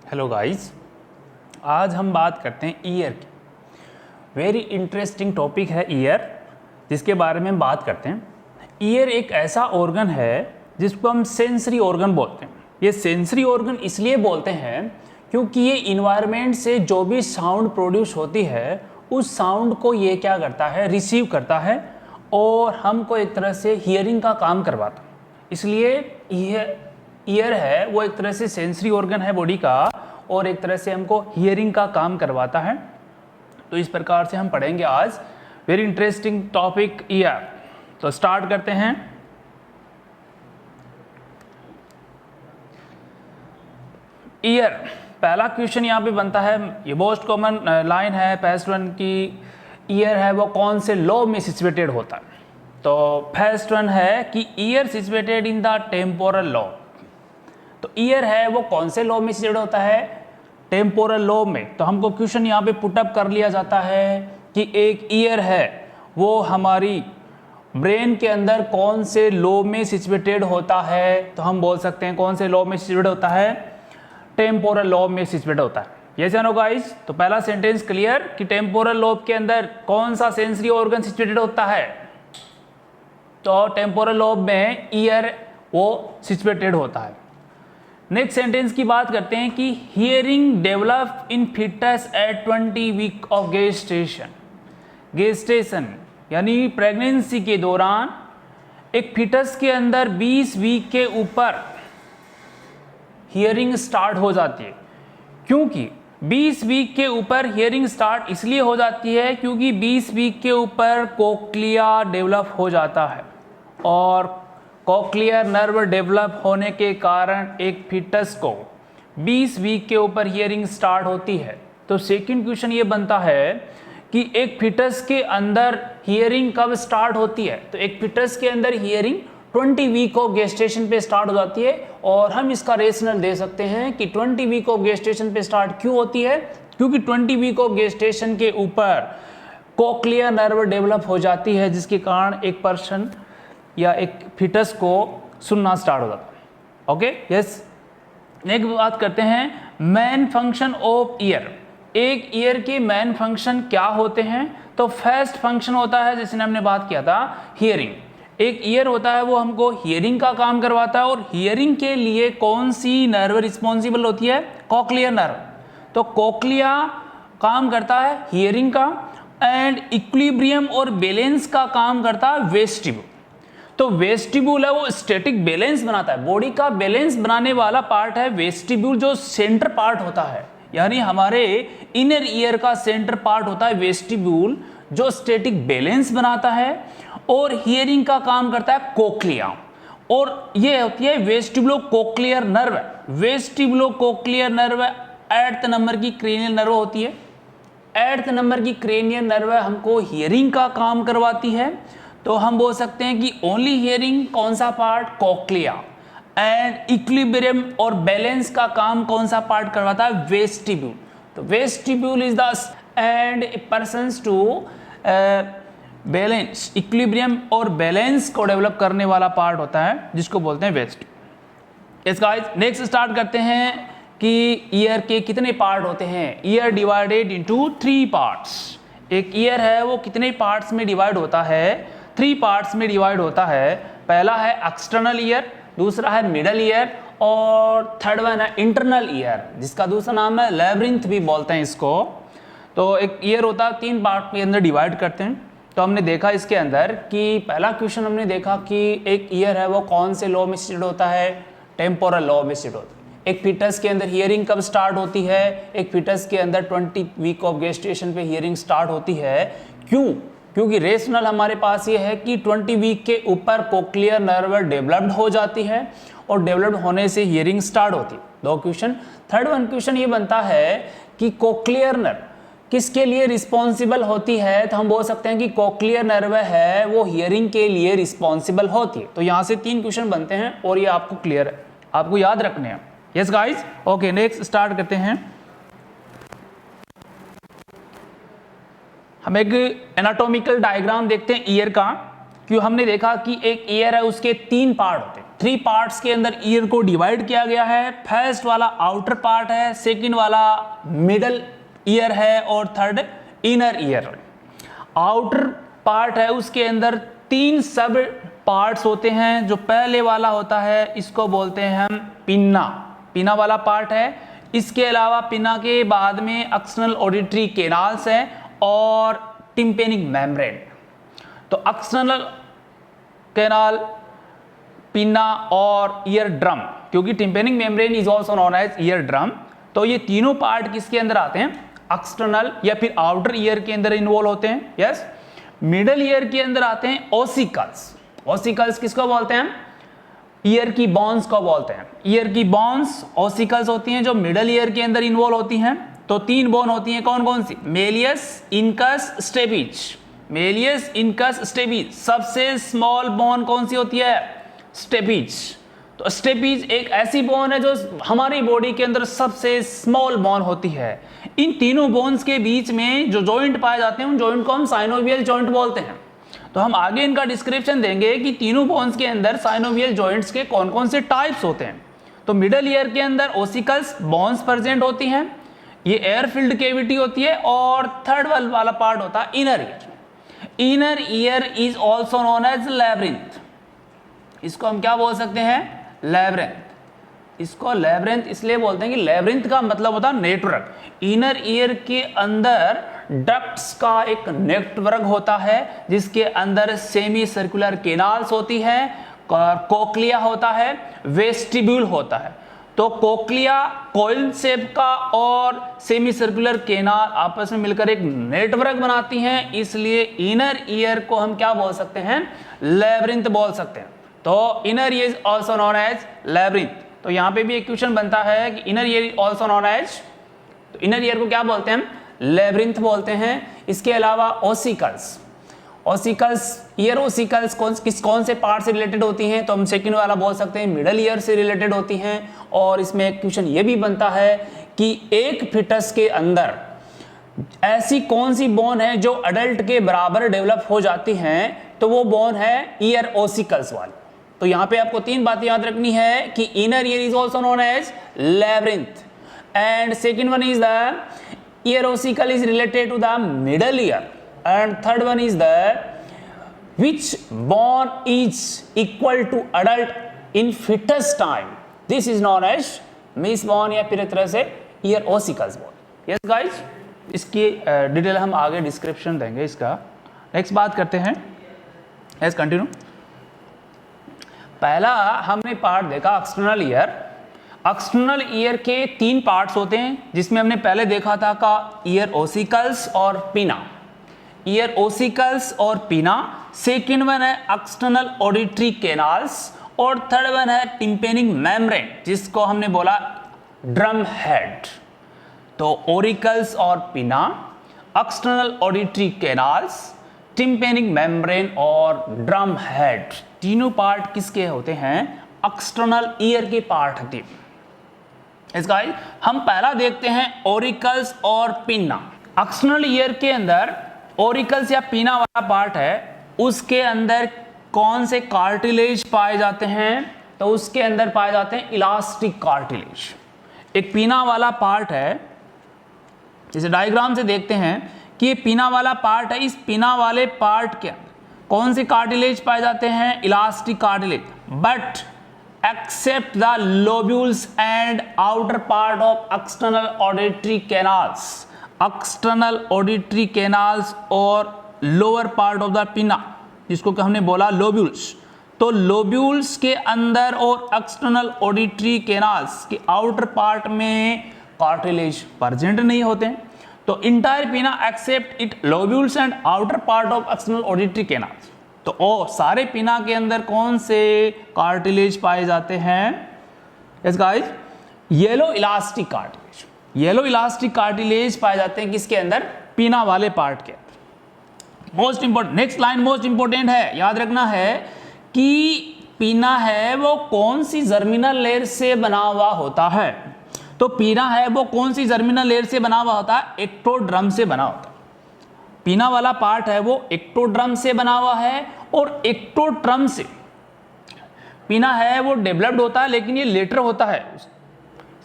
Hello guys, आज हम बात करते हैं ईयर की। वेरी इंटरेस्टिंग टॉपिक है ईयर, जिसके बारे में हम बात करते हैं। ईयर एक ऐसा ऑर्गन है जिसको हम सेंसरी ऑर्गन बोलते हैं। ये सेंसरी ऑर्गन इसलिए बोलते हैं क्योंकि ये इन्वायरमेंट से जो भी साउंड प्रोड्यूस होती है उस साउंड को ये क्या करता है, रिसीव करता है और हमको एक तरह से हियरिंग का काम करवाता है। इसलिए ईयर है वो एक तरह से सेंसरी ऑर्गन है बॉडी का और एक तरह से हमको हियरिंग का काम करवाता है। तो इस प्रकार से हम पढ़ेंगे आज वेरी इंटरेस्टिंग टॉपिक ईयर। तो स्टार्ट करते हैं। ईयर, पहला क्वेश्चन यहाँ पे बनता है, ये मोस्ट कॉमन लाइन है फर्स्ट वन की, ईयर है वो कौन से लॉ में सिचुएटेड होता है। तो फर्स्ट वन है कि year situated in the temporal law. तो ईयर है वो कौन से लॉ में सिचुएटेड होता है, टेम्पोरल लॉ में। तो हमको क्वेश्चन यहाँ पे पुटअप कर लिया जाता है कि एक ईयर है वो हमारी ब्रेन के अंदर कौन से लॉ में सिचुएटेड होता है। तो हम बोल सकते हैं कौन से लॉ में सिचुएटेड होता है, टेम्पोरल लॉ में सिचुएटेड होता है। यस या नो गाइस? तो पहला सेंटेंस क्लियर कि टेम्पोरल लोब के अंदर कौन सा सेंसरी ऑर्गन सिचुएटेड होता है। तो टेम्पोरल लोब में ईयर वो सिचुएटेड होता है। नेक्स्ट सेंटेंस की बात करते हैं कि hearing develop in fetus at 20 week of gestation. Gestation यानी प्रेगनेंसी के दौरान एक फीटस के अंदर 20 वीक के ऊपर हियरिंग स्टार्ट हो जाती है। क्योंकि 20 वीक के ऊपर हियरिंग स्टार्ट इसलिए हो जाती है क्योंकि 20 वीक के ऊपर कोक्लिया डेवलप हो जाता है और कोक्लियर नर्व डेवलप होने के कारण एक फीटस को 20 वीक के ऊपर हियरिंग स्टार्ट होती है। तो सेकंड क्वेश्चन ये बनता है कि एक फीटस के अंदर हियरिंग कब स्टार्ट होती है। तो एक फीटस के अंदर हियरिंग 20 वीक ऑफ गेस्टेशन पे स्टार्ट हो जाती है और हम इसका रेशनल दे सकते हैं कि 20 वीक ऑफ गेस्टेशन पे स्टार्ट क्यों होती है, क्योंकि 20 वीक ऑफ गेस्टेशन के ऊपर कोक्लियर नर्व डेवलप हो जाती है जिसके कारण एक पर्सन या एक फीटस को सुनना स्टार्ट हो जाता है। Okay, yes. नेक्स्ट बात करते हैं मेन फंक्शन ऑफ ईयर। एक ईयर के मेन फंक्शन क्या होते हैं। तो फर्स्ट फंक्शन होता है, जैसे हमने बात किया था, हियरिंग। एक ईयर होता है वो हमको हियरिंग का काम करवाता है और हियरिंग के लिए कौन सी नर्व रिस्पॉन्सिबल होती है, कोक्लियर नर्व। तो कोक्लिया काम करता है हियरिंग का एंड इक्विलिब्रियम और बैलेंस का काम करता है वेस्टिब्यूल। तो वेस्टिब्यूल है वो स्टैटिक बैलेंस बनाता है, बॉडी का बैलेंस बनाने वाला पार्ट है वेस्टिब्यूल, जो सेंटर पार्ट होता है, यानी हमारे इनर ईयर का सेंटर पार्ट होता है वेस्टिब्यूल, जो स्टैटिक बैलेंस बनाता है और हियरिंग का काम करता है कोक्लिया। और ये होती है vestibulo cochlear nerve. Vestibulo cochlear nerve 8th number की क्रेनियल नर्व होती है। 8th नंबर की क्रेनियल नर्व हमको हियरिंग का काम करवाती है। तो हम बोल सकते हैं कि ओनली हियरिंग कौन सा पार्ट, कोक्लिया, एंड इक्विलिब्रियम और बैलेंस का काम कौन सा पार्ट करवाता है, वेस्टिब्यूल। तो vestibule is the end persons to balance, equilibrium और बैलेंस को डेवलप करने वाला पार्ट होता है जिसको बोलते हैं vest. Yes guys, next start करते हैं कि ईयर के कितने पार्ट होते हैं। Ear divided into 3 parts. एक ईयर है वो कितने पार्ट्स में डिवाइड होता है, 3 पार्ट्स में डिवाइड होता है। पहला है एक्सटर्नल ईयर, दूसरा है मिडल ईयर और थर्ड वन है इंटरनल ईयर, जिसका दूसरा नाम है लैब्रिंथ भी बोलते हैं इसको। तो एक ईयर होता है 3 पार्ट के अंदर डिवाइड करते हैं। तो हमने देखा इसके अंदर कि पहला क्वेश्चन हमने देखा कि एक ईयर है वो कौन से लॉ में सिचुएटेड होता है, टेम्पोरल लॉ में सिचुएटेड होता है। एक फीटस के अंदर हियरिंग कब स्टार्ट होती है, एक फीटस के अंदर 20 वीक ऑफ गेस्टेशन पे हियरिंग स्टार्ट होती है। क्यों? क्योंकि रेशनल हमारे पास ये है कि 20 वीक के ऊपर कोक्लियर नर्व डेवलप्ड हो जाती है और डेवलप्ड होने से हियरिंग स्टार्ट होती है। 2 क्वेश्चन। थर्ड वन क्वेश्चन ये बनता है कि कोक्लियर नर्व किसके लिए रिस्पॉन्सिबल होती है। तो हम बोल सकते हैं कि कोक्लियर नर्व है वो हियरिंग के लिए रिस्पॉन्सिबल होती है। तो यहाँ से 3 क्वेश्चन बनते हैं और ये आपको क्लियर है, आपको याद रखने हैं। Yes guys, okay, next start करते हैं। हम एक एनाटॉमिकल डायग्राम देखते हैं ईयर का। क्यों? हमने देखा कि एक ईयर है उसके 3 पार्ट होते हैं। 3 पार्ट्स के अंदर ईयर को डिवाइड किया गया है। फर्स्ट वाला आउटर पार्ट है, सेकंड वाला मिडल ईयर है और third inner ear. Outer part है उसके अंदर 3 सब पार्ट्स होते हैं। जो पहले वाला होता है इसको बोलते हैं हम पिन्ना, पिना वाला पार्ट है। इसके अलावा पिना के बाद में एक्सटर्नल ऑडिटरी कैनाल्स है और टिम्पेनिक मेम्ब्रेन। तो एक्सटर्नल कैनाल, पिना और ईयर ड्रम, क्योंकि tympanic membrane is also known as ear drum. तो ये तीनों पार्ट किसके अंदर आते हैं? एक्सटर्नल या फिर आउटर ईयर के अंदर इन्वॉल्व होते हैं। यस, मिडल ईयर के अंदर आते हैं ओसिकल्स। ओसिकल्स किसको बोलते हैं? ईयर की बोन्स को बोलते हैं। ईयर की बोन्स ओसिकल्स होती हैं जो मिडल ईयर के अंदर इन्वॉल्व होती हैं। तो 3 बोन होती हैं, कौन कौन सी? Malleus, incus, stapes. Malleus, incus, stapes. सबसे स्मॉल बोन कौन सी होती है? स्टेपिज। तो स्टेपिज एक ऐसी बोन है जो हमारी बॉडी के अंदर सबसे स्मॉल बोन होती है। इन तीनों बोन्स के बीच में जो जॉइंट पाए जाते हैं उन जॉइंट को हम साइनोवियल जॉइंट बोलते हैं। तो हम आगे इनका डिस्क्रिप्शन देंगे कि तीनों बोन्स के अंदर साइनोवियल जॉइंट्स के कौन कौन से टाइप्स होते हैं। तो मिडल ईयर के अंदर ओसिकल्स बोन्स प्रेजेंट होती हैं, ये एयर फिल्ड कैविटी होती है। और थर्ड वाला पार्ट होता है inner ear. Inner ear is also known as labyrinth. इसको हम क्या बोल सकते हैं? लैब्रिंथ। इसको लैब्रिंथ इसलिए बोलते हैं कि लैब्रिंथ का मतलब होता है नेटवर्क। इनर ईयर के अंदर डक्ट्स का एक नेटवर्क होता है जिसके अंदर सेमी सर्कुलर कैनाल्स होती है, कोक्लिया होता है, वेस्टिब्यूल होता है। तो कोक्लिया कॉइल शेप का और सेमी सर्कुलर कैनाल आपस में मिलकर एक नेटवर्क बनाती हैं, इसलिए इनर ईयर को हम क्या बोल सकते हैं? लैब्रिंथ बोल सकते हैं। तो inner ear is also known as labyrinth. तो यहाँ पे भी एक क्वेश्चन बनता है कि inner ear is also known as, तो इनर ईयर को क्या बोलते हैं? लैब्रिंथ बोलते हैं। इसके अलावा ओसिकल्स, ओसिकल्स, ईयर ओसिकल्स कौन से पार्ट से रिलेटेड होती हैं? तो हम सेकंड वाला बोल सकते हैं मिडल ईयर से रिलेटेड होती हैं। और इसमें एक क्वेश्चन ये भी बनता है कि एक फिटस के अंदर ऐसी कौन सी बोन है जो अडल्ट के बराबर डेवलप हो जाती हैं? तो वो बोन है ईयर ओसिकल्स वाली। तो यहाँ पे आपको 3 बातें याद रखनी है कि inner ear is also known as labyrinth and second one is the ear ossicle is related to the middle ear and third one is the which bone is equal to adult in fetus time, this is known as miss bone या फिर एक तरह से ear ossicles bone। yes guys, इसकी detail हम आगे description देंगे इसका। नेक्स्ट बात करते हैं, yes कंटिन्यू। पहला हमने पार्ट देखा एक्सटर्नल ईयर। एक्सटर्नल ईयर के 3 पार्ट्स होते हैं जिसमें हमने पहले देखा था का ईयर ओसिकल्स और पिना। ईयर ओसिकल्स और पिना। सेकेंड वन है एक्सटर्नल ऑडिटरी कैनाल्स और थर्ड वन है टिम्पेनिक मेम्ब्रेन जिसको हमने बोला ड्रम हेड। तो ओरिकल्स और पिना, external auditory canals, tympanic membrane और ड्रम हेड, तीनों पार्ट किसके होते हैं? एक्सटर्नल ईयर के पार्ट होते हैं। इसका हम पहला देखते हैं ओरिकल्स और पिना। एक्सटर्नल ईयर के अंदर ओरिकल्स या पीना वाला पार्ट है, उसके अंदर कौन से कार्टिलेज पाए जाते हैं? तो उसके अंदर पाए जाते हैं इलास्टिक कार्टिलेज। एक पीना वाला पार्ट है, जैसे डायग्राम से देखते हैं कि ये पीना वाला पार्ट है। इस पीना वाले पार्ट के अंदर कौन से कार्टिलेज पाए जाते हैं? Elastic cartilage. But except the lobules and outer part of external auditory canals, external auditory canals और lower part of the pinna जिसको कि हमने बोला लोब्यूल्स। तो लोब्यूल्स के अंदर और एक्सटर्नल ऑडिटरी कैनाल्स के आउटर पार्ट में कार्टिलेज प्रेजेंट नहीं होते हैं। तो entire pinna except it lobules and outer part of external auditory canals. तो सारे पिना के अंदर कौन से कार्टिलेज पाए जाते हैं? Yes guys, yellow elastic cartilage. Yellow elastic cartilage पाए जाते हैं किसके अंदर? पीना वाले पार्ट के अंदर। Most important, next line most important है, याद रखना है कि पीना है वो कौन सी जर्मिनल लेयर से बना हुआ होता है? तो पीना है वो कौन सी जर्मिनल लेयर से बना हुआ होता है? एक्टोड्रम से बना होता है। पीना वाला पार्ट है वो एक्टोड्रम से बना हुआ है और एक्टोड्रम से पीना है वो डेवलप्ड होता है, लेकिन ये लेटर होता है।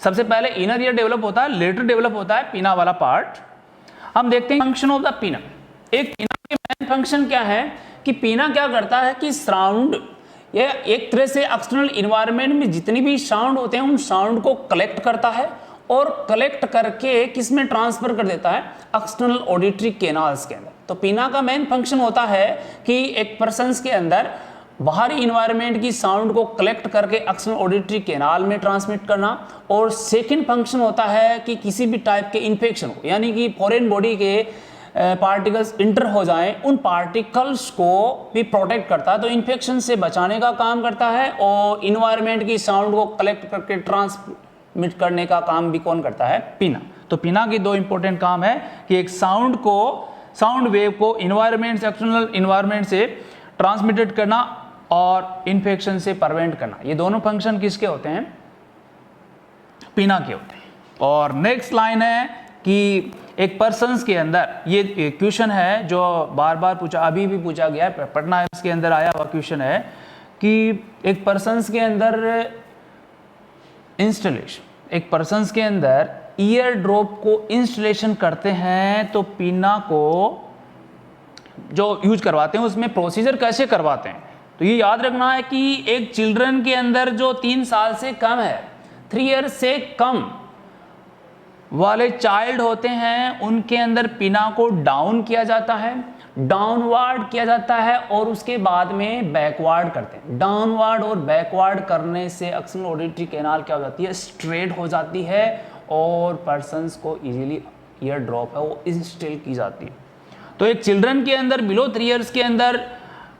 सबसे पहले इनर ईयर डेवलप होता है, लेटर डेवलप होता है पीना वाला पार्ट। हम देखते हैं फंक्शन ऑफ द पीना। एक पीना के मेन फंक्शन क्या है कि पीना क्या करता है कि साउंड, ये एक तरह से एक्सटर्नल इन्वायरमेंट में जितनी भी साउंड होते हैं उन साउंड को कलेक्ट करता है और कलेक्ट करके किस में ट्रांसफर कर देता है, एक्सटर्नल ऑडिटरी कैनाल्स के अंदर। तो पीना का मेन फंक्शन होता है कि एक पर्सन्स के अंदर बाहरी इन्वायरमेंट की साउंड को कलेक्ट करके एक्सटर्नल ऑडिटरी कैनाल में ट्रांसमिट करना, और सेकंड फंक्शन होता है कि किसी भी टाइप के इन्फेक्शन हो, यानी कि फॉरेन बॉडी के पार्टिकल्स इंटर हो जाएं, उन पार्टिकल्स को भी प्रोटेक्ट करता है, तो इन्फेक्शन से बचाने का काम करता है, और इन्वायरमेंट की साउंड को कलेक्ट करके ट्रांसमिट करने का काम भी कौन करता है, पीना। तो पीना की दो इंपॉर्टेंट काम है कि एक साउंड वेव को इन्वायरमेंट से, एक्सटर्नल इन्वायरमेंट से ट्रांसमिटेड करना और इन्फेक्शन से प्रिवेंट करना। ये दोनों फंक्शन किसके होते हैं, पीना के होते हैं। और नेक्स्ट लाइन है कि एक पर्सन्स के अंदर, ये क्वेश्चन है जो बार बार पूछा, अभी भी पूछा गया है, पटना आइम्स के अंदर आया हुआ क्वेश्चन है कि एक पर्सन्स के अंदर इंस्टॉलेशन, एक पर्सन्स के अंदर ईयर ड्रॉप को इंस्टॉलेशन करते हैं तो पीना को जो यूज करवाते हैं उसमें प्रोसीजर कैसे करवाते हैं। तो ये याद रखना है कि एक चिल्ड्रन के अंदर जो 3 साल से कम है, 3 ईयर से कम वाले चाइल्ड होते हैं, उनके अंदर पीना को डाउन किया जाता है, डाउनवर्ड किया जाता है और उसके बाद में बैकवर्ड करते हैं। डाउनवर्ड और बैकवर्ड करने से एक्सटर्नल ऑडिटरी कैनाल क्या हो जाती है, स्ट्रेट हो जाती है और पर्सन्स को इजीली ईयर ड्रॉप है वो इंस्टिल की जाती है। तो एक चिल्ड्रन के अंदर बिलो 3 ईयर्स के अंदर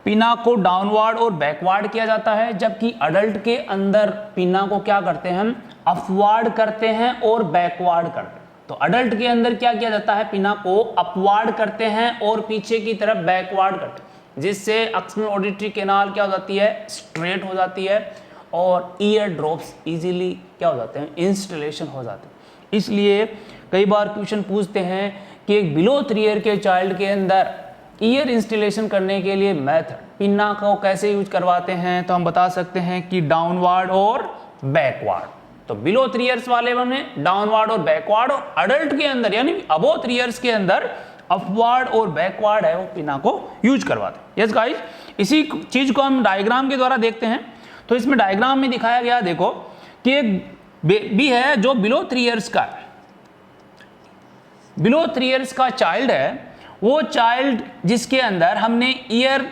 पीना को डाउनवर्ड और बैकवर्ड किया जाता है, जबकि अडल्ट के अंदर पीना को क्या करते हैं, हम अपवर्ड करते हैं और बैकवर्ड करते हैं। तो अडल्ट के अंदर क्या किया जाता है, पीना को अपवर्ड करते हैं और पीछे की तरफ बैकवर्ड करते हैं, जिससे एक्सटर्नल ऑडिटरी कैनाल क्या हो जाती है, स्ट्रेट हो जाती है और ईयर ड्रॉप्स इजीली क्या हो जाते हैं, इंस्टॉलेशन हो जाते हैं। इसलिए कई बार क्वेश्चन पूछते हैं कि एक बिलो 3 ईयर के चाइल्ड के अंदर ईयर इंस्टॉलेशन करने के लिए मेथड पीना को कैसे यूज करवाते हैं, तो हम बता सकते हैं कि डाउनवर्ड और बैकवर्ड। तो बिलो 3 ईयर्स वाले बने डाउनवर्ड और बैकवर्ड, और अडल्ट के अंदर यानी अबो 3 ईयर्स के अंदर अपवर्ड और बैकवर्ड है वो पीना को यूज करवाते हैं। यस गाइस, इसी चीज को हम डायग्राम के द्वारा देखते हैं। तो इसमें डायग्राम में दिखाया गया, देखो कि एक बेबी है जो बिलो 3 ईयर्स का है, बिलो 3 ईयर्स का चाइल्ड है, वो चाइल्ड जिसके अंदर हमने ईयर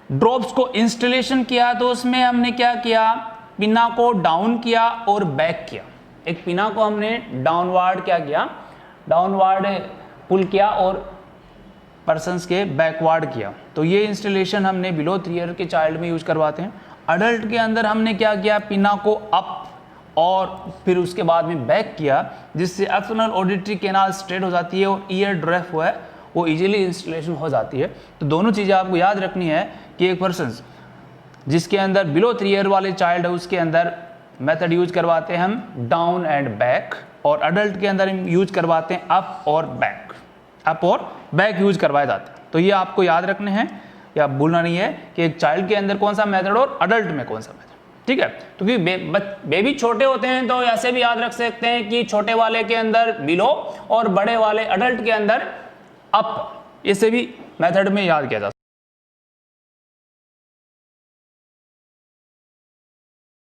ड्रॉप्स को इंस्टॉलेशन किया, तो उसमें हमने क्या किया, पीना को डाउन किया और बैक किया। एक पीना को हमने डाउनवर्ड क्या किया, डाउनवर्ड पुल किया और पर्सन्स के बैकवर्ड किया। तो ये इंस्टॉलेशन हमने बिलो 3 ईयर के चाइल्ड में यूज करवाते हैं। अडल्ट के अंदर हमने क्या किया, पीना को अप और फिर उसके बाद में बैक किया, जिससे एक्सटर्नल ऑडिटरी कैनाल स्ट्रेट हो जाती है और ईयर ड्रॉप हुआ है वो इजीली इंस्टॉलेशन हो जाती है। तो दोनों चीज़ें आपको याद रखनी है कि एक पर्सन जिसके अंदर बिलो 3 ईयर वाले चाइल्ड है उसके अंदर मेथड यूज करवाते हैं हम डाउन एंड बैक, और अडल्ट के अंदर हम यूज करवाते हैं अप और बैक, अप और बैक यूज करवाए जाते हैं। तो ये आपको याद रखने हैं या भूलना नहीं है कि एक चाइल्ड के अंदर कौन सा मेथड और अडल्ट में कौन सा मेथड, ठीक है। तो क्योंकि बेबी छोटे होते हैं तो ऐसे भी याद रख सकते हैं कि छोटे वाले के अंदर बिलो और बड़े वाले अडल्ट के अंदर अप, इसे भी मेथड में याद किया जा सकता है।